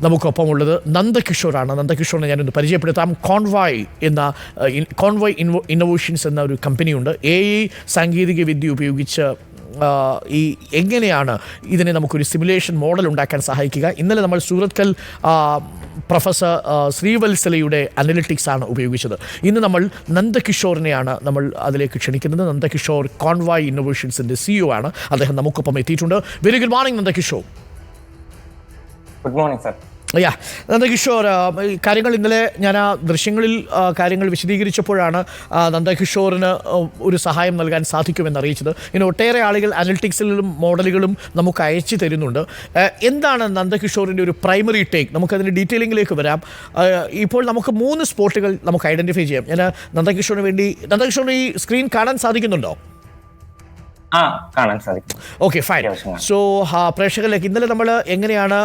നമുക്കൊപ്പമുള്ളത് നന്ദകിഷോറാണ്. നന്ദകിഷോറിനെ ഞാനൊന്ന് പരിചയപ്പെടുത്താം. Convoy innovations എന്ന ഒരു കമ്പനിയുണ്ട്. AI സാങ്കേതിക വിദ്യ ഉപയോഗിച്ച് ഈ എങ്ങനെയാണ് ഇതിനെ നമുക്കൊരു സിമുലേഷൻ മോഡൽ ഉണ്ടാക്കാൻ സഹായിക്കുക. ഇന്നലെ നമ്മൾ സൂറത്കൽ പ്രൊഫസർ ശ്രീവത്സലയുടെ അനലിറ്റിക്സ് ആണ് ഉപയോഗിച്ചത്. ഇന്ന് നമ്മൾ നന്ദകിഷോറിനെയാണ് നമ്മൾ അതിലേക്ക് ക്ഷണിക്കുന്നത്. നന്ദകിഷോർ കോൺവോയ് ഇന്നോവേഷൻസിൻ്റെ CEO ആണ്. അദ്ദേഹം നമുക്കൊപ്പം എത്തിയിട്ടുണ്ട്. Very good morning Nandakishore. Good morning sir. Nandakishore, കാര്യങ്ങൾ ഇന്നലെ ഞാൻ ആ ദൃശ്യങ്ങളിൽ കാര്യങ്ങൾ വിശദീകരിച്ചപ്പോഴാണ് നന്ദകിഷോറിന് ഒരു സഹായം നൽകാൻ സാധിക്കുമെന്ന് അറിയിച്ചത്. ഇനി ഒട്ടേറെ ആളുകൾ അനലിറ്റിക്സിലും മോഡലുകളും നമുക്ക് അയച്ചു തരുന്നുണ്ട്. എന്താണ് നന്ദകിഷോറിൻ്റെ ഒരു പ്രൈമറി ടേക്ക്? നമുക്കതിൻ്റെ ഡീറ്റെയിലിങ്ങിലേക്ക് വരാം. ഇപ്പോൾ നമുക്ക് 3 സ്പോട്ടുകൾ നമുക്ക് ഐഡൻറ്റിഫൈ ചെയ്യാം. ഞാൻ നന്ദകിഷോറിന് ഈ സ്ക്രീൻ കാണാൻ സാധിക്കുന്നുണ്ടോ? കാണാൻ സാധിക്കും. Okay, fine. സോ പ്രേക്ഷകരിലേക്ക് ഇന്നലെ നമ്മൾ എങ്ങനെയാണ്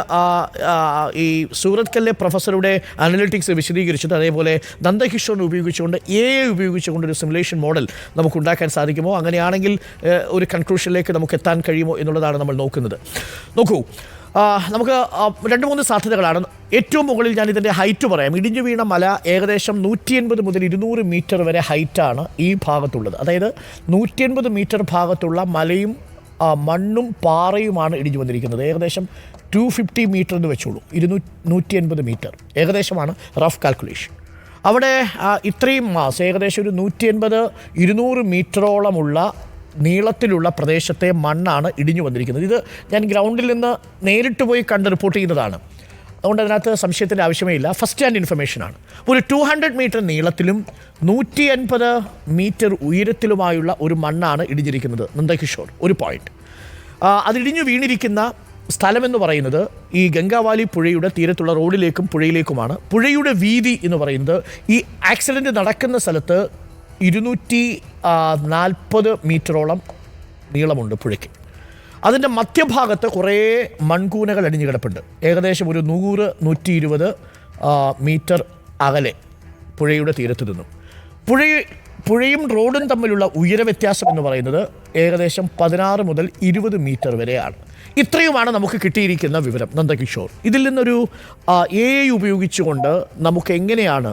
ഈ സൂറത്കലിലെ പ്രൊഫസറുടെ അനലിറ്റിക്സ് വിശദീകരിച്ചത്, അതേപോലെ നന്ദകിഷോറിനെ ഉപയോഗിച്ചുകൊണ്ട് AI ഉപയോഗിച്ചുകൊണ്ട് ഒരു സിമുലേഷൻ മോഡൽ നമുക്ക് ഉണ്ടാക്കാൻ സാധിക്കുമോ, അങ്ങനെയാണെങ്കിൽ ഒരു കൺക്ലൂഷനിലേക്ക് നമുക്ക് എത്താൻ കഴിയുമോ എന്നുള്ളതാണ് നമ്മൾ നോക്കുന്നത്. നോക്കൂ, നമുക്ക് 2-3 സാധ്യതകളാണ്. ഏറ്റവും മുകളിൽ ഞാൻ ഇതിൻ്റെ ഹൈറ്റ് പറയാം. ഇടിഞ്ഞു വീണ മല ഏകദേശം 180 മുതൽ 200 മീറ്റർ വരെ ഹൈറ്റാണ് ഈ ഭാഗത്തുള്ളത്. അതായത് 180 മീറ്റർ ഭാഗത്തുള്ള മലയും മണ്ണും പാറയുമാണ് ഇടിഞ്ഞു വന്നിരിക്കുന്നത്. ഏകദേശം 250 മീറ്റർ എന്ന് വെച്ചോളൂ. 180 മീറ്റർ ഏകദേശമാണ് റഫ് കാൽക്കുലേഷൻ. അവിടെ ഇത്രയും മാസ് ഏകദേശം ഒരു 180-200 മീറ്ററോളമുള്ള നീളത്തിലുള്ള പ്രദേശത്തെ മണ്ണാണ് ഇടിഞ്ഞു വന്നിരിക്കുന്നത്. ഇത് ഞാൻ ഗ്രൗണ്ടിൽ നിന്ന് നേരിട്ട് പോയി കണ്ട് റിപ്പോർട്ട് ചെയ്യുന്നതാണ്. അതുകൊണ്ട് അതിനകത്ത് സംശയത്തിൻ്റെ ആവശ്യമേ ഇല്ല. ഫസ്റ്റ് ഹാൻഡ് ഇൻഫർമേഷനാണ്. ഒരു 200 മീറ്റർ നീളത്തിലും 180 മീറ്റർ ഉയരത്തിലുമായുള്ള ഒരു മണ്ണാണ് ഇടിഞ്ഞിരിക്കുന്നത്. നന്ദകിഷോർ ഒരു പോയിന്റ്. അതിടിഞ്ഞു വീണിരിക്കുന്ന സ്ഥലമെന്ന് പറയുന്നത് ഈ ഗംഗാവാലി പുഴയുടെ തീരത്തുള്ള റോഡിലേക്കും പുഴയിലേക്കുമാണ്. പുഴയുടെ വീതി എന്ന് പറയുന്നത് ഈ ആക്സിഡൻറ്റ് നടക്കുന്ന സ്ഥലത്ത് 240 മീറ്ററോളം നീളമുണ്ട് പുഴയ്ക്ക്. അതിൻ്റെ മധ്യഭാഗത്ത് കുറേ മൺകൂനകൾ അടിഞ്ഞു കിടപ്പുണ്ട്. ഏകദേശം ഒരു 100-120 മീറ്റർ അകലെ പുഴയുടെ തീരത്ത് നിന്നും. പുഴയും റോഡും തമ്മിലുള്ള ഉയര വ്യത്യാസം എന്ന് പറയുന്നത് ഏകദേശം 16 മുതൽ 20 മീറ്റർ വരെയാണ്. ഇത്രയുമാണ് നമുക്ക് കിട്ടിയിരിക്കുന്ന വിവരം. നന്ദകിഷോർ, ഇതിൽ നിന്നൊരു AI ഉപയോഗിച്ചുകൊണ്ട് നമുക്ക് എങ്ങനെയാണ്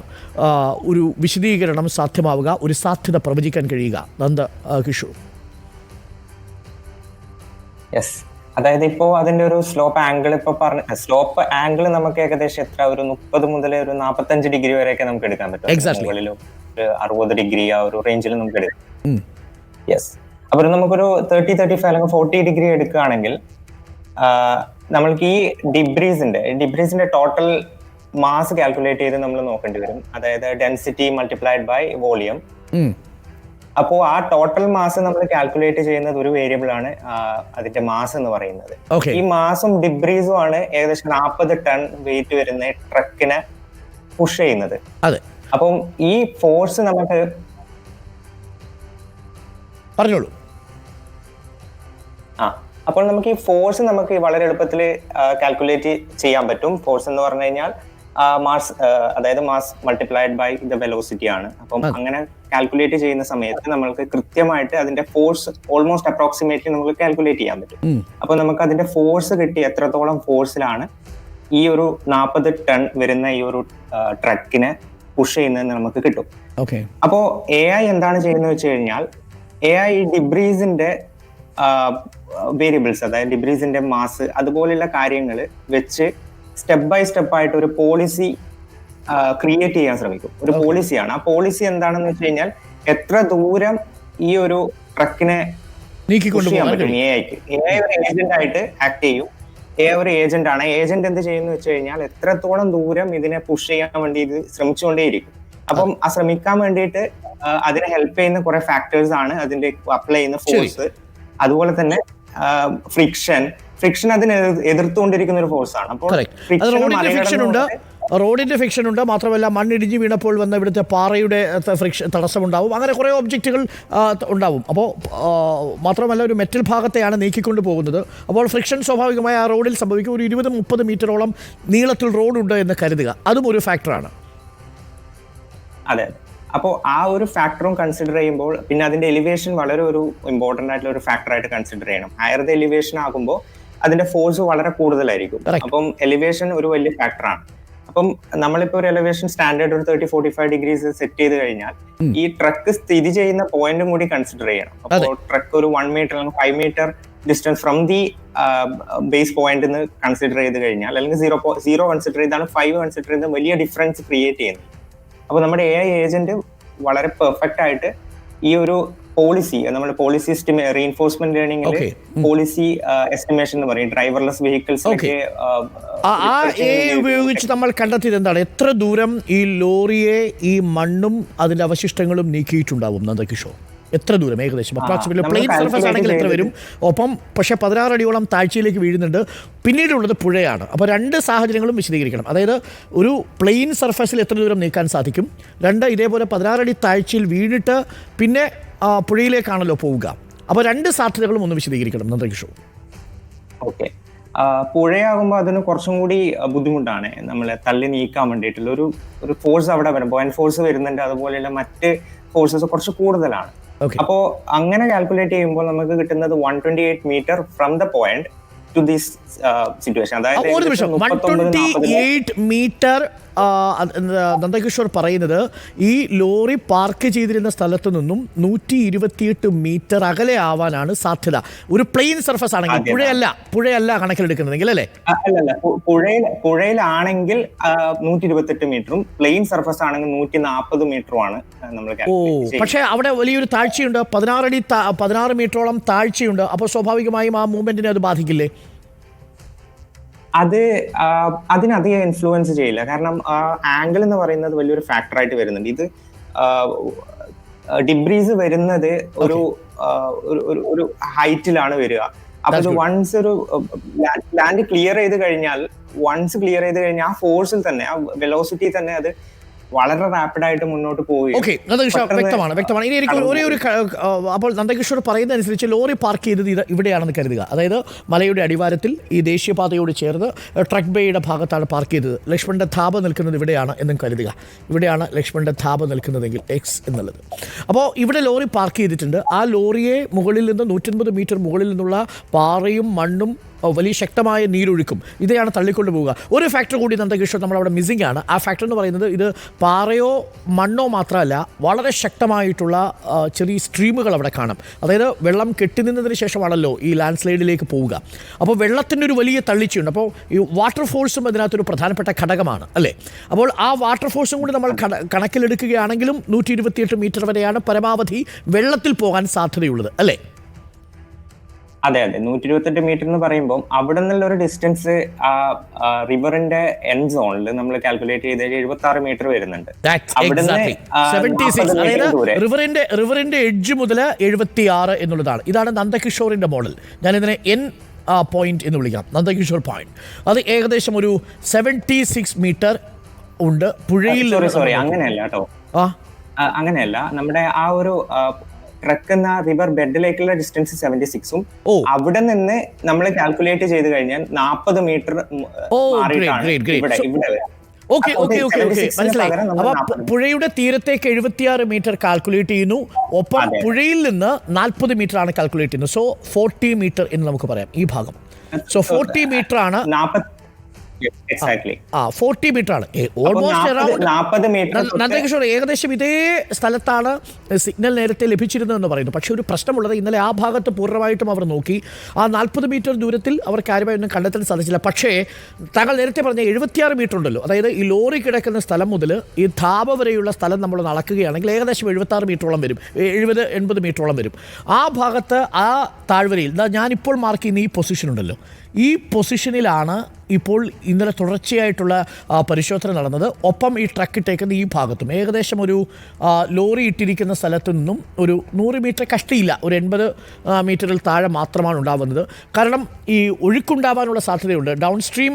ഒരു വിശദീകരണം സാധ്യമാവുക, ഒരു സാധ്യത പ്രവചിക്കാൻ കഴിയുക? നന്ദകിഷോർ. യെസ്, അതായത് ഇപ്പോൾ അതിന്റെ ഒരു സ്ലോപ്പ് ആംഗിൾ സ്ലോപ്പ് ആംഗിൾ നമുക്ക് ഏകദേശം എത്ര ഒരു 30 മുതൽ ഒരു 45 ഡിഗ്രി വരെയൊക്കെ നമുക്ക് എടുക്കാൻ പറ്റും. മുകളിലും 60 ഡിഗ്രി ആ ഒരു റേഞ്ചിൽ നമുക്ക് എടുക്കാം. യെസ്, അപ്പോൾ നമുക്കൊരു 30-35 അല്ലെങ്കിൽ 40 ഡിഗ്രി എടുക്കുകയാണെങ്കിൽ നമ്മൾക്ക് ഈ ഡിബ്രീസിന്റെ ടോട്ടൽ മാസ് കാൽക്കുലേറ്റ് ചെയ്ത് നമ്മൾ നോക്കേണ്ടി വരും. അതായത് ഡെൻസിറ്റി മൾട്ടിപ്ലൈഡ് ബൈ വോളിയം. അപ്പോൾ ആ ടോട്ടൽ മാസ് നമ്മൾ കാൽക്കുലേറ്റ് ചെയ്യുന്നത് ഒരു വേരിയബിൾ ആണ്, അതിന്റെ മാസ് എന്ന് പറയുന്നത്. ഈ മാസും ഡിബ്രീസും ആണ് ഏകദേശം 40 ടൺ വെയിറ്റ് വരുന്ന ട്രക്കിനെ പുഷ് ചെയ്യുന്നത്. അപ്പം ഈ ഫോഴ്സ് നമുക്ക് പറഞ്ഞോളൂ. അപ്പോൾ നമുക്ക് ഈ ഫോഴ്സ് നമുക്ക് വളരെ എളുപ്പത്തിൽ കാൽക്കുലേറ്റ് ചെയ്യാൻ പറ്റും. ഫോഴ്സ് എന്ന് പറഞ്ഞു കഴിഞ്ഞാൽ മാസ്, അതായത് mass multiplied by the velocity ആണ്. അപ്പം അങ്ങനെ കാൽക്കുലേറ്റ് ചെയ്യുന്ന സമയത്ത് നമ്മൾക്ക് കൃത്യമായിട്ട് അതിന്റെ ഫോഴ്സ് ഓൾമോസ്റ്റ് അപ്രോക്സിമേറ്റ്ലി നമുക്ക് കാൽക്കുലേറ്റ് ചെയ്യാൻ പറ്റും. അപ്പൊ നമുക്ക് അതിന്റെ ഫോഴ്സ് കിട്ടി എത്രത്തോളം ഫോഴ്സിലാണ് ഈ ഒരു 40 ടൺ വരുന്ന ഈ ഒരു ട്രക്കിനെ പുഷ് ചെയ്യുന്നതെന്ന് നമുക്ക് കിട്ടും. അപ്പോ AI എന്താണ് ചെയ്യുന്നത് വെച്ച് കഴിഞ്ഞാൽ AI ഡിബ്രീസിന്റെ വേരിയബിൾസ്, അതായത് ഡിബ്രീസിന്റെ മാസ് അതുപോലെയുള്ള കാര്യങ്ങൾ വെച്ച് സ്റ്റെപ്പ് ബൈ സ്റ്റെപ്പ് ആയിട്ട് ഒരു പോളിസി ക്രിയേറ്റ് ചെയ്യാൻ ശ്രമിക്കും. ഒരു പോളിസിയാണ്. ആ പോളിസി എന്താണെന്ന് വെച്ച് കഴിഞ്ഞാൽ എത്ര ദൂരം ഈ ഒരു ട്രക്കിനെ ചെയ്യാൻ പറ്റും. AI ഒരു ഏജന്റ് ആയിട്ട് ആക്ട് ചെയ്യും. AI ഒരു ഏജന്റ് ആണ്. ഏജന്റ് എന്ത് ചെയ്യുന്നു വെച്ച് കഴിഞ്ഞാൽ എത്രത്തോളം ദൂരം ഇതിനെ പുഷ് ചെയ്യാൻ വേണ്ടി ഇത് ശ്രമിച്ചുകൊണ്ടേയിരിക്കും. അപ്പം ആ ശ്രമിക്കാൻ വേണ്ടിയിട്ട് അതിനെ ഹെൽപ്പ് ചെയ്യുന്ന കുറെ ഫാക്ടേഴ്സ് ആണ് അതിന്റെ അപ്ലൈ ചെയ്യുന്ന ഫോഴ്സ്. അതുപോലെ തന്നെ ഫ്രിക്ഷൻ അതിനെ എതിർത്തുകൊണ്ടിരിക്കുന്ന ഒരു ഫോഴ്സ് ആണ്. അപ്പോൾ റോഡിന്റെ ഫിക്ഷൻ ഉണ്ട്. മാത്രമല്ല മണ്ണിടിഞ്ഞ് വീണപ്പോൾ വന്ന ഇവിടുത്തെ പാറയുടെ തടസ്സമുണ്ടാവും. അങ്ങനെ കുറേ ഒബ്ജക്റ്റുകൾ ഉണ്ടാവും. അപ്പോൾ മാത്രമല്ല ഒരു മെറ്റൽ ഭാഗത്തെയാണ് നീക്കിക്കൊണ്ട് പോകുന്നത്. അപ്പോൾ ഫ്രിക്ഷൻ സ്വാഭാവികമായി ആ റോഡിൽ സംഭവിക്കും. ഒരു 20-30 മീറ്ററോളം നീളത്തിൽ റോഡുണ്ട് എന്ന് കരുതുക. അതും ഒരു ഫാക്ടറാണ്. അതെ, അപ്പോൾ ആ ഒരു ഫാക്ടറും കൺസിഡർ ചെയ്യുമ്പോൾ പിന്നെ അതിന്റെ എലിവേഷൻ വളരെ ഒരു ഇമ്പോർട്ടന്റ് ആയിട്ടുള്ള ഒരു ഫാക്ടർ ആയിട്ട് കൺസിഡർ ചെയ്യണം. ഹയർ ദ എലിവേഷൻ ആകുമ്പോൾ അതിന്റെ ഫോഴ്സ് വളരെ കൂടുതലായിരിക്കും. Correct. അപ്പം എലിവേഷൻ ഒരു വലിയ ഫാക്ടറാണ്. അപ്പം നമ്മളിപ്പോ ഒരു എലിവേഷൻ സ്റ്റാൻഡേർഡ് ഒരു 30-45 ഡിഗ്രീസ് സെറ്റ് ചെയ്ത് കഴിഞ്ഞാൽ ഈ ട്രക്ക് സ്ഥിതി ചെയ്യുന്ന പോയിന്റും കൂടി കൺസിഡർ ചെയ്യണം. അപ്പോൾ ട്രക്ക് ഒരു 1 മീറ്റർ അല്ലെങ്കിൽ 5 metre distance from the base point consider ചെയ്ത് കഴിഞ്ഞാൽ, അല്ലെങ്കിൽ 0 കൺസിഡർ ചെയ്താണ് 5 കൺസിഡർ ചെയ്ത് വലിയ ഡിഫറൻസ് ക്രിയേറ്റ് ചെയ്യുന്നത്. അപ്പൊ നമ്മുടെ AI ഏജന്റ് വളരെ പെർഫെക്റ്റ് ആയിട്ട് ഈ ഒരു പോളിസി, നമ്മൾ പോളിസി റീഇൻഫോഴ്സ്മെന്റ് ലേണിംഗിൽ പോളിസി എസ്റ്റിമേഷൻ എന്ന് പറയും, ഡ്രൈവർലെസ് വെഹിക്കിൾസ് ഉപയോഗിച്ച് നമ്മൾ കണ്ടെത്തിയത് എന്താണ്? എത്ര ദൂരം ഈ ലോറിയെ ഈ മണ്ണും അതിന്റെ അവശിഷ്ടങ്ങളും നീക്കിയിട്ടുണ്ടാവും നന്ദകിഷോർ? എത്ര ദൂരം ഏകദേശം? അപ്രോക്സിമേറ്റ്ലി പ്ലെയിൻ സർഫസ് ആണെങ്കിൽ എത്ര വരും? ഒപ്പം പക്ഷേ 16 അടിയോളം താഴ്ചയിലേക്ക് വീഴുന്നുണ്ട്. പിന്നീടുള്ളത് പുഴയാണ്. അപ്പോൾ 2 സാഹചര്യങ്ങളും വിശദീകരിക്കണം. അതായത് ഒരു പ്ലെയിൻ സർഫസിൽ എത്ര ദൂരം നീക്കാൻ സാധിക്കും, 2 ഇതേപോലെ 16 അടി താഴ്ചയിൽ വീണിട്ട് പിന്നെ പുഴയിലേക്കാണല്ലോ പോവുക. അപ്പോൾ 2 സാധ്യതകളും ഒന്ന് വിശദീകരിക്കണം നന്ദകിഷോർ. ഓക്കെ, പുഴയാകുമ്പോൾ അതിന് കുറച്ചും കൂടി ബുദ്ധിമുട്ടാണ്. നമ്മളെ തള്ളി നീക്കാൻ വേണ്ടിയിട്ടുള്ള ഒരു ഫോഴ്സ് അവിടെ വരും, ബോയിൻ ഫോഴ്സ് വരുന്നുണ്ട്, അതുപോലെയുള്ള മറ്റ് ഫോഴ്സസ് കുറച്ച് കൂടുതലാണ്. അപ്പോ അങ്ങനെ കാൽക്കുലേറ്റ് ചെയ്യുമ്പോൾ നമുക്ക് കിട്ടുന്നത് 128 metre from the point to this situation. അതായത് 128 മീറ്റർ നന്ദകിഷോർ പറയുന്നത് ഈ ലോറി പാർക്ക് ചെയ്തിരുന്ന സ്ഥലത്ത് നിന്നും 128 മീറ്റർ അകലെ ആവാനാണ് സാധ്യത. ഒരു പ്ലെയിൻ സർഫസ് ആണെങ്കിൽ, പുഴയല്ല കണക്കിലെടുക്കുന്നതെങ്കിൽ അല്ലേ? അല്ലല്ല, പുഴയിലാണെങ്കിൽ 128 മീറ്ററും പ്ലെയിൻ സർഫസ് ആണെങ്കിൽ 140 മീറ്ററുമാണ് നമ്മൾ. പക്ഷേ അവിടെ വലിയൊരു താഴ്ചയുണ്ട്, 16 മീറ്ററോളം താഴ്ചയുണ്ട്. അപ്പോൾ സ്വാഭാവികമായും ആ മൂവ്മെന്റിനെ അത് ബാധിക്കില്ലേ? അതിനധികം ഇൻഫ്ലുവൻസ് ചെയ്യില്ല. കാരണം ആംഗിൾ എന്ന് പറയുന്നത് വലിയൊരു ഫാക്ടറായിട്ട് വരുന്നുണ്ട്. ഇത് ഡിബ്രീസ് വരുന്നത് ഒരു ഹൈറ്റിലാണ് വരിക. അപ്പൊ ഇത് വൺസ് ഒരു ലാൻഡ് ക്ലിയർ ചെയ്ത് കഴിഞ്ഞാൽ ആ ഫോഴ്സിൽ തന്നെ, ആ വെലോസിറ്റി തന്നെ അത് വളരെ റാപ്പിഡായിട്ട് മുന്നോട്ട് പോവുകയും. ഓക്കെ, വ്യക്തമാണ്. ഇനി എനിക്ക് ഒരേ ഒരു അപ്പോൾ നന്ദകിഷോർ പറയുന്ന അനുസരിച്ച് ലോറി പാർക്ക് ചെയ്തത് ഇവിടെയാണെന്ന് കരുതുക. അതായത് മലയുടെ അടിവാരത്തിൽ ഈ ദേശീയപാതയോട് ചേർന്ന് ട്രക്ക് ബേയുടെ ഭാഗത്താണ് പാർക്ക് ചെയ്തത്. ലക്ഷ്മണന്റെ ധാബ നിൽക്കുന്നത് ഇവിടെയാണ് എന്നും കരുതുക. ഇവിടെയാണ് ലക്ഷ്മണന്റെ ധാബ നിൽക്കുന്നതെങ്കിൽ എക്സ് എന്നുള്ളത്. അപ്പോൾ ഇവിടെ ലോറി പാർക്ക് ചെയ്തിട്ടുണ്ട്. ആ ലോറിയെ മുകളിൽ നിന്ന് 150 മീറ്റർ മുകളിൽ നിന്നുള്ള പാറയും മണ്ണും വലിയ ശക്തമായ നീരൊഴുക്കും ഇതെയാണ് തള്ളിക്കൊണ്ട് പോവുക. ഒരു ഫാക്ടർ കൂടി നന്ദകിഷോർ നമ്മളവിടെ മിസ്സിംഗ് ആണ്. ആ ഫാക്ടർ എന്ന് പറയുന്നത് ഇത് പാറയോ മണ്ണോ മാത്രമല്ല, വളരെ ശക്തമായിട്ടുള്ള ചെറിയ സ്ട്രീമുകൾ അവിടെ കാണാം. അതായത് വെള്ളം കെട്ടിനിന്നതിന് ശേഷമാണല്ലോ ഈ ലാൻഡ് സ്ലൈഡിലേക്ക് പോവുക. അപ്പോൾ വെള്ളത്തിൻ്റെ ഒരു വലിയ തള്ളിച്ചുണ്ട്. അപ്പോൾ ഈ വാട്ടർ ഫോഴ്സും അതിനകത്തൊരു പ്രധാനപ്പെട്ട ഘടകമാണ് അല്ലേ? അപ്പോൾ ആ വാട്ടർ ഫോഴ്സും കൂടി നമ്മൾ കണക്കിലെടുക്കുകയാണെങ്കിലും 128 മീറ്റർ വരെയാണ് പരമാവധി വെള്ളത്തിൽ പോകാൻ സാധ്യതയുള്ളത് അല്ലേ? അതെ, 128 മീറ്റർ എന്ന് പറയുമ്പോൾ അവിടെ നിന്നുള്ള ഒരു ഡിസ്റ്റൻസ് റിവറിന്റെ എൻഡ് സോണിൽ നമ്മൾ കാൽക്കുലേറ്റ് ചെയ്ത് 76 മീറ്റർ വരുന്നുണ്ട്. റിവറിന്റെ എഡ്ജ് മുതൽ 76 എന്നുള്ളതാണ്. ഇതാണ് നന്ദകിഷോറിന്റെ മോഡൽ. ഞാനിതിനെ പോയിന്റ് എന്ന് വിളിക്കാം, നന്ദകിഷോർ പോയിന്റ്. അത് ഏകദേശം ഒരു 76 മീറ്റർ ഉണ്ട്. പുഴയിൽ അങ്ങനെയല്ല കേട്ടോ, അങ്ങനെയല്ല. നമ്മുടെ ആ ഒരു ട്രക്ക് എന്ന റിവർ ബെഡിലേക്കുള്ള ഡിസ്റ്റൻസ് 76ഉം അവിടെ നിന്ന് നമ്മൾ കാൽക്കുലേറ്റ് ചെയ്ത് കഴിഞ്ഞാൽ 40 മീറ്റർ മനസ്സിലായി. അപ്പൊ പുഴയുടെ തീരത്തേക്ക് 76 മീറ്റർ കാൽക്കുലേറ്റ് ചെയ്യുന്നു. ഒപ്പം പുഴയിൽ നിന്ന് 40 മീറ്റർ ആണ് കാൽക്കുലേറ്റ് ചെയ്യുന്നത്. സോ 40 മീറ്റർ എന്ന് നമുക്ക് പറയാം ഈ ഭാഗം. സോ 40 മീറ്റർ ആണ്. 40 മീറ്റർ ആണ്. നന്ദകിഷോർ ഏകദേശം ഇതേ സ്ഥലത്താണ് സിഗ്നൽ നേരത്തെ ലഭിച്ചിരുന്നതെന്ന് പറയുന്നു. പക്ഷേ ഒരു പ്രശ്നമുള്ളത്, ഇന്നലെ ആ ഭാഗത്ത് പൂർണ്ണമായിട്ടും അവർ നോക്കി. ആ 40 മീറ്റർ ദൂരത്തിൽ അവർ കാര്യമായി ഒന്നും കണ്ടെത്താൻ സാധിച്ചില്ല. പക്ഷേ താങ്കൾ നേരത്തെ പറഞ്ഞ 76 മീറ്റർ ഉണ്ടല്ലോ, അതായത് ഈ ലോറി കിടക്കുന്ന സ്ഥലം മുതൽ ഈ ധാബ വരെയുള്ള സ്ഥലം നമ്മൾ അളക്കുകയാണെങ്കിൽ ഏകദേശം 76 മീറ്ററോളം വരും, 70-80 മീറ്ററോളം വരും. ആ ഭാഗത്ത് ആ താഴ്വരയിൽ ഞാനിപ്പോൾ മാർക്ക് ചെയ്യുന്ന ഈ പൊസിഷൻ ഉണ്ടല്ലോ, ഈ പൊസിഷനിലാണ് ഇപ്പോൾ ഇന്നലെ തുടർച്ചയായിട്ടുള്ള പരിശോധന നടന്നത്. ഒപ്പം ഈ ട്രക്ക് ഇട്ടേക്കുന്ന ഈ ഭാഗത്തും ഏകദേശം ഒരു ലോറി ഇട്ടിരിക്കുന്ന സ്ഥലത്തു നിന്നും ഒരു 100 മീറ്റർ കഷ്ടിയില്ല, ഒരു 80 മീറ്ററിൽ താഴെ മാത്രമാണ് ഉണ്ടാവുന്നത്. കാരണം ഈ ഒഴുക്കുണ്ടാവാനുള്ള സാധ്യതയുണ്ട്. ഡൗൺ സ്ട്രീം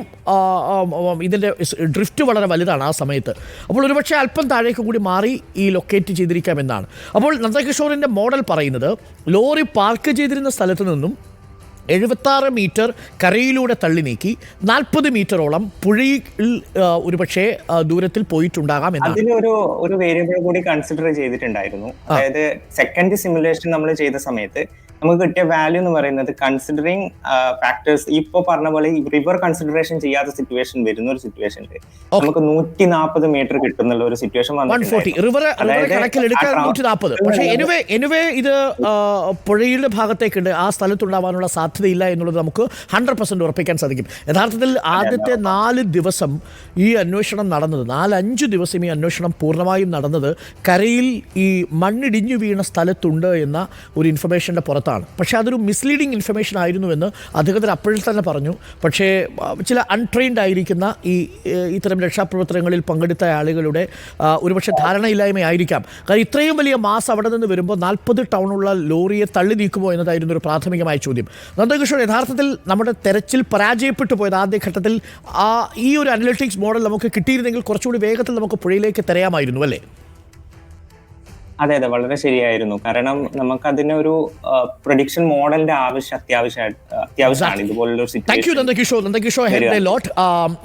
ഇതിൻ്റെ ഡ്രിഫ്റ്റ് വളരെ വലുതാണ് ആ സമയത്ത്. അപ്പോൾ ഒരുപക്ഷെ അല്പം താഴേക്ക് കൂടി മാറി ഈ ലൊക്കേറ്റ് ചെയ്തിരിക്കാമെന്നാണ്. അപ്പോൾ നന്ദകിഷോറിൻ്റെ മോഡൽ പറയുന്നത് ലോറി പാർക്ക് ചെയ്തിരുന്ന സ്ഥലത്തു നിന്നും 76 മീറ്റർ കരയിലൂടെ തള്ളി നീക്കി 40 മീറ്ററോളം പുഴയിൽ ഒരുപക്ഷെ ദൂരത്തിൽ പോയിട്ടുണ്ടാകാം എന്നാണ്. അതിലൊരു വേരിയബിൾ കൂടി കൺസിഡർ ചെയ്തിട്ടുണ്ടായിരുന്നു. അതായത് സെക്കൻഡ് സിമുലേഷൻ നമ്മൾ ചെയ്ത സമയത്ത് നമുക്ക് കിട്ടിയ വാല്യൂ എന്ന് പറയുന്നത് കൺസിഡറിങ് ഫാക്ടേഴ്സ് ഇപ്പൊ പറഞ്ഞ പോലെ റിവർ കൺസിഡറേഷൻ ചെയ്യാത്ത സിറ്റുവേഷൻ വരുന്ന ഒരു സിറ്റുവേഷനിൽ നമുക്ക് 140 മീറ്റർ കിട്ടുന്നുള്ള ഒരു സിറ്റുവേഷൻ പക്ഷേ എനിവേ ഇത് പുഴയുടെ ഭാഗത്തേക്കുണ്ട്, ആ സ്ഥലത്തുണ്ടാവാനുള്ള സാധ്യതയില്ല എന്നുള്ളത് നമുക്ക് 100% ഉറപ്പിക്കാൻ സാധിക്കും. യഥാർത്ഥത്തിൽ ആദ്യത്തെ 4 ദിവസം ഈ അന്വേഷണം നടന്നത്, 4-5 ദിവസം ഈ അന്വേഷണം പൂർണ്ണമായും നടന്നത് കരയിൽ ഈ മണ്ണിടിഞ്ഞു വീണ സ്ഥലത്തുണ്ട് എന്ന ഒരു ഇൻഫർമേഷൻ്റെ പുറത്താണ്. പക്ഷേ അതൊരു മിസ്ലീഡിംഗ് ഇൻഫർമേഷൻ ആയിരുന്നുവെന്ന് അധികൃതർ അപ്പോഴും തന്നെ പറഞ്ഞു. പക്ഷേ ചില അൺട്രെയിൻഡ് ആയിരിക്കുന്ന ഇത്തരം രക്ഷാപ്രവർത്തനങ്ങളിൽ പങ്കെടുത്ത ആളുകളുടെ ഒരുപക്ഷെ ധാരണയില്ലായ്മയായിരിക്കാം. കാരണം ഇത്രയും വലിയ മാസ് അവിടെ നിന്ന് വരുമ്പോൾ 40 ടൗണുള്ള ലോറിയെ തള്ളി നീക്കുമോ എന്നതായിരുന്നു ഒരു പ്രാഥമികമായ ചോദ്യം. നന്ദകിഷോർ, യഥാർത്ഥത്തിൽ നമ്മുടെ തെരച്ചിൽ പരാജയപ്പെട്ടു പോയത് ആദ്യഘട്ടത്തിൽ ഈ ഒരു അനലിറ്റിക്സ് മോഡൽ നമുക്ക് കിട്ടിയിരുന്നെങ്കിൽ കുറച്ചുകൂടി വേഗത്തിൽ നമുക്ക് പുഴയിലേക്ക് തിരയാമായിരുന്നു അല്ലേ? അതെ, വളരെ ശരിയായിരുന്നു. കാരണം നമുക്ക് അതിനൊരു പ്രഡിക്ഷൻ മോഡലിന്റെ അത്യാവശ്യമാണ് ഇതുപോലുള്ള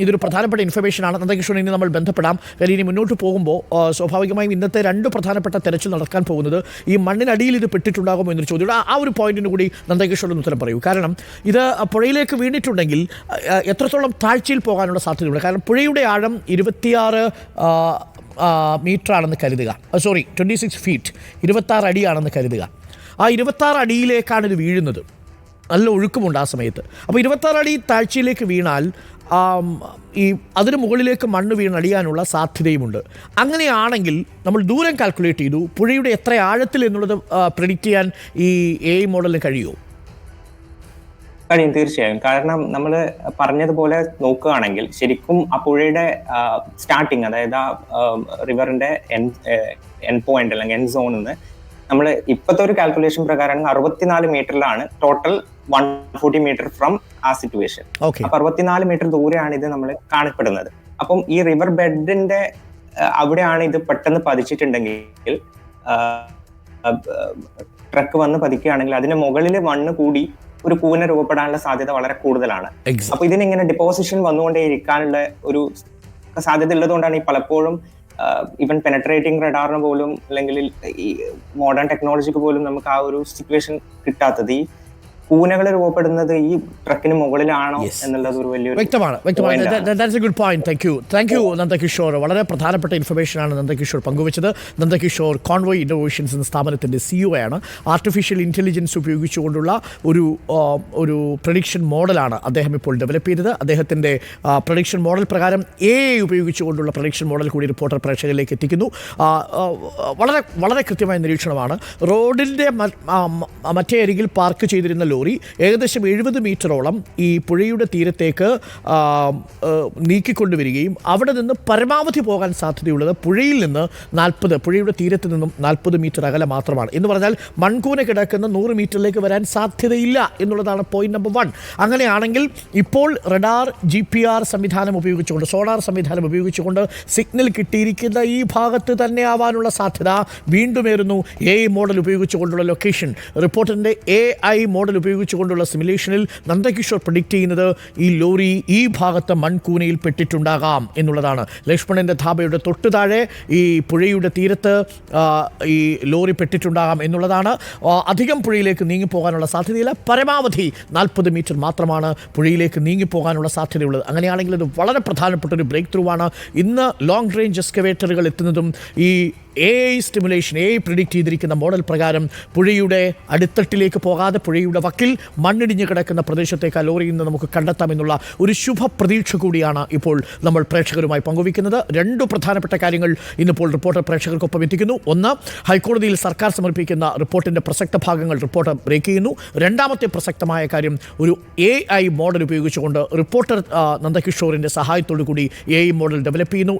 ഇതൊരു പ്രധാനപ്പെട്ട ഇൻഫർമേഷൻ ആണ്. നന്ദകിഷോർ, ഇനി നമ്മൾ ബന്ധപ്പെടാം. കാര്യം ഇനി മുന്നോട്ട് പോകുമ്പോൾ സ്വാഭാവികമായും ഇന്നത്തെ 2 പ്രധാനപ്പെട്ട തെരച്ചിൽ നടക്കാൻ പോകുന്നത് ഈ മണ്ണിനടിയിൽ ഇത് പെട്ടിട്ടുണ്ടാകുമോ എന്നൊരു ചോദ്യം. ആ ഒരു പോയിന്റിന് കൂടി നന്ദകിഷോറിന് ഉത്തരം പറയൂ. കാരണം ഇത് പുഴയിലേക്ക് വീണിട്ടുണ്ടെങ്കിൽ എത്രത്തോളം താഴ്ചയിൽ പോകാനുള്ള സാധ്യതയുണ്ട്? കാരണം പുഴയുടെ ആഴം 26 മീറ്റർ ആണെന്ന് കരുതുക, 26 ഫീറ്റ്, 26 അടിയാണെന്ന് കരുതുക. ആ 26 അടിയിലേക്കാണ് ഇത് വീഴുന്നത്. നല്ല ഒഴുക്കുമുണ്ട് ആ സമയത്ത്. അപ്പോൾ 26 അടി താഴ്ചയിലേക്ക് വീണാൽ അതിന് മുകളിലേക്ക് മണ്ണ് വീണടിയാനുള്ള സാധ്യതയുമുണ്ട്. അങ്ങനെയാണെങ്കിൽ നമ്മൾ ദൂരം കാൽക്കുലേറ്റ് ചെയ്തു, പുഴയുടെ എത്ര ആഴത്തിൽ എന്നുള്ളത് പ്രെഡിക്റ്റ് ചെയ്യാൻ ഈ AI മോഡലിന് കഴിയുമോ? കഴിയും, തീർച്ചയായും. കാരണം നമ്മൾ പറഞ്ഞതുപോലെ നോക്കുകയാണെങ്കിൽ ശരിക്കും ആ പുഴയുടെ സ്റ്റാർട്ടിങ്, അതായത് ആ റിവറിന്റെ എൻ പോയിന്റ് അല്ലെങ്കിൽ എൻ സോണിൽ നിന്ന് നമ്മൾ ഇപ്പോഴത്തെ ഒരു കാൽക്കുലേഷൻ പ്രകാരം 64 മീറ്ററിലാണ് ടോട്ടൽ 140 മീറ്റർ ഫ്രം ആ സിറ്റുവേഷൻ. അപ്പൊ 64 മീറ്റർ ദൂരെയാണ് ഇത് നമ്മൾ കാണപ്പെടുന്നത്. അപ്പം ഈ റിവർ ബെഡിന്റെ അവിടെയാണ് ഇത് പെട്ടെന്ന് പതിച്ചിട്ടുണ്ടെങ്കിൽ, ട്രക്ക് വന്ന് പതിക്കുകയാണെങ്കിൽ അതിന് മുകളിൽ മണ്ണ് കൂടി ഒരു കൂന രൂപപ്പെടാനുള്ള സാധ്യത വളരെ കൂടുതലാണ്. അപ്പൊ ഇതിനിങ്ങനെ ഡിപ്പോസിഷൻ വന്നുകൊണ്ടേ ഇരിക്കാനുള്ള ഒരു സാധ്യത ഉള്ളതുകൊണ്ടാണ് ഈ പലപ്പോഴും ഈവൻ പെനട്രേറ്റിംഗ് റഡാറിന് പോലും അല്ലെങ്കിൽ ഈ മോഡേൺ ടെക്നോളജിക്ക് പോലും നമുക്ക് ആ ഒരു സിറ്റുവേഷൻ കിട്ടാത്തത്. ഈ കൂനകൾ രൂപപ്പെടുന്നത് ഈ ട്രക്കിന് മുകളിലാണോ എന്നുള്ളത് ഒരു വലിയൊരു വ്യക്തമാണ്. Good point. Thank you Nandakishore. വളരെ പ്രധാനപ്പെട്ട ഇൻഫർമേഷനാണ് നന്ദകിഷോർ പങ്കുവച്ചത്. നന്ദകിഷോർ കോൺവോയ് ഇന്നോവേഷൻസ് എന്ന സ്ഥാപനത്തിൻ്റെ CEO ആണ്. ആർട്ടിഫിഷ്യൽ ഇൻ്റലിജൻസ് ഉപയോഗിച്ചുകൊണ്ടുള്ള ഒരു പ്രഡിക്ഷൻ മോഡലാണ് അദ്ദേഹം ഇപ്പോൾ ഡെവലപ്പ് ചെയ്തത്. അദ്ദേഹത്തിൻ്റെ പ്രഡിക്ഷൻ മോഡൽ പ്രകാരം AI ഉപയോഗിച്ചുകൊണ്ടുള്ള പ്രഡിക്ഷൻ മോഡൽ കൂടി റിപ്പോർട്ടർ പ്രേക്ഷകരിലേക്ക് എത്തിക്കുന്നു. വളരെ വളരെ കൃത്യമായ നിരീക്ഷണമാണ്. റോഡിൻ്റെ മറ്റേ അരികിൽ പാർക്ക് ചെയ്തിരുന്ന ലോറി ഏകദേശം 70 മീറ്ററോളം ഈ പുഴയുടെ തീരത്തേക്ക് നീക്കിക്കൊണ്ടുവരികയും അവിടെ നിന്ന് പരമാവധി പോകാൻ സാധ്യതയുള്ളത് പുഴയിൽ നിന്ന് പുഴയുടെ തീരത്ത് നിന്നും 40 മീറ്റർ അകലെ മാത്രമാണ്. എന്ന് പറഞ്ഞാൽ മൺകൂന കിടക്കുന്ന 100 മീറ്ററിലേക്ക് വരാൻ സാധ്യതയില്ല എന്നുള്ളതാണ് പോയിന്റ് നമ്പർ 1. അങ്ങനെയാണെങ്കിൽ ഇപ്പോൾ റഡാർ, GPR സംവിധാനം ഉപയോഗിച്ചുകൊണ്ട്, സോണാർ സംവിധാനം ഉപയോഗിച്ചുകൊണ്ട് സിഗ്നൽ കിട്ടിയിരിക്കുന്ന ഈ ഭാഗത്ത് തന്നെ ആവാനുള്ള സാധ്യത വീണ്ടുമേറുന്നു. AI മോഡൽ ഉപയോഗിച്ചുകൊണ്ടുള്ള ലൊക്കേഷൻ റിപ്പോർട്ടിൻ്റെ AI മോഡൽ ഉപയോഗിച്ചുകൊണ്ടുള്ള സിമുലേഷനിൽ നന്ദകിഷോർ പ്രഡിക്റ്റ് ചെയ്യുന്നത് ഈ ലോറി ഈ ഭാഗത്ത് മൺകൂനയിൽ പെട്ടിട്ടുണ്ടാകാം എന്നുള്ളതാണ്. ലക്ഷ്മണൻ്റെ ധാബയുടെ തൊട്ടു താഴെ ഈ പുഴയുടെ തീരത്ത് ഈ ലോറി പെട്ടിട്ടുണ്ടാകാം എന്നുള്ളതാണ്. അധികം പുഴയിലേക്ക് നീങ്ങിപ്പോകാനുള്ള സാധ്യതയില്ല. പരമാവധി 40 മീറ്റർ മാത്രമാണ് പുഴയിലേക്ക് നീങ്ങിപ്പോകാനുള്ള സാധ്യതയുള്ളത്. അങ്ങനെയാണെങ്കിൽ ഇത് വളരെ പ്രധാനപ്പെട്ട ഒരു ബ്രേക്ക് ത്രൂ ആണ്. ഇന്ന് ലോങ് റേഞ്ച് എക്സ്കവേറ്ററുകൾ എത്തുന്നതും ഈ AI സ്റ്റിമുലേഷൻ, AI പ്രിഡിക്റ്റ് ചെയ്തിരിക്കുന്ന മോഡൽ പ്രകാരം പുഴയുടെ അടിത്തട്ടിലേക്ക് പോകാതെ പുഴയുടെ വക്കിൽ മണ്ണിടിഞ്ഞ് കിടക്കുന്ന പ്രദേശത്തേക്ക് ആ ലോറിയിൽ നിന്ന് നമുക്ക് കണ്ടെത്താമെന്നുള്ള ഒരു ശുഭ പ്രതീക്ഷ കൂടിയാണ് ഇപ്പോൾ നമ്മൾ പ്രേക്ഷകരുമായി പങ്കുവയ്ക്കുന്നത്. 2 പ്രധാനപ്പെട്ട കാര്യങ്ങൾ ഇന്നിപ്പോൾ റിപ്പോർട്ടർ പ്രേക്ഷകർക്കൊപ്പം എത്തിക്കുന്നു. ഒന്ന്, ഹൈക്കോടതിയിൽ സർക്കാർ സമർപ്പിക്കുന്ന റിപ്പോർട്ടിൻ്റെ പ്രസക്ത ഭാഗങ്ങൾ റിപ്പോർട്ടർ ബ്രേക്ക് ചെയ്യുന്നു. രണ്ടാമത്തെ പ്രസക്തമായ കാര്യം, ഒരു AI മോഡൽ ഉപയോഗിച്ചുകൊണ്ട് റിപ്പോർട്ടർ നന്ദകിഷോറിൻ്റെ സഹായത്തോടു കൂടി AI മോഡൽ ഡെവലപ്പ് ചെയ്യുന്നു.